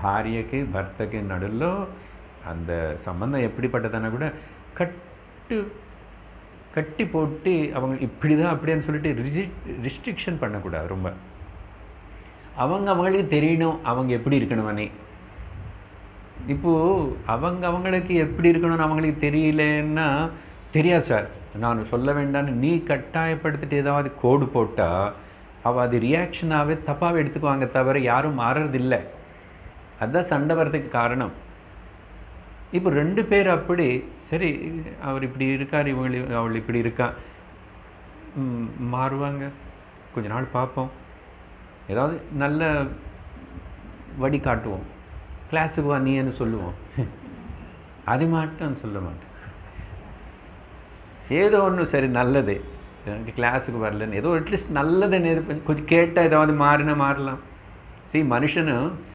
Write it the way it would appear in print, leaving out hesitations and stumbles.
భార్యకి భర్తకి నడుల్లో அந்த சம்பந்தம் எப்படிப்பட்டதுன்னா கூட கட்டி போட்டு அவங்க இப்படி தான் அப்படின்னு சொல்லிட்டு ரிஸ்ட்ரிக்ஷன் பண்ணக்கூடாது. ரொம்ப அவங்களுக்கு தெரியணும் அவங்க எப்படி இருக்கணும்னே. இப்போது அவங்களுக்கு எப்படி இருக்கணும்னு அவங்களுக்கு தெரியலன்னா தெரியாது சார், நான் சொல்ல வேண்டாம்னு நீ கட்டாயப்படுத்திட்டு ஏதாவது கோடு போட்டால் அவள் அது ரியாக்ஷனாகவே தப்பாகவே எடுத்துக்குவாங்க தவிர யாரும் மாறுறதில்லை. அதுதான் சண்டை வர்றதுக்கு காரணம். இப்போ 2 பேர் அப்படி சரி அவர் இப்படி இருக்கார் அவள் இப்படி இருக்கா மாறுவாங்க, கொஞ்ச நாள் பார்ப்போம், ஏதாவது நல்ல வழி காட்டுவோம், கிளாஸுக்கு வா நீன்னு சொல்லுவோம். அது மட்டும் சொல்ல மாட்டேன். ஏதோ ஒன்று சரி நல்லது எனக்கு கிளாஸுக்கு வரலன்னு ஏதோ அட்லீஸ்ட் நல்லதை கொஞ்சம் கேட்டால் ஏதாவது மாறலாம். சரி மனுஷனும்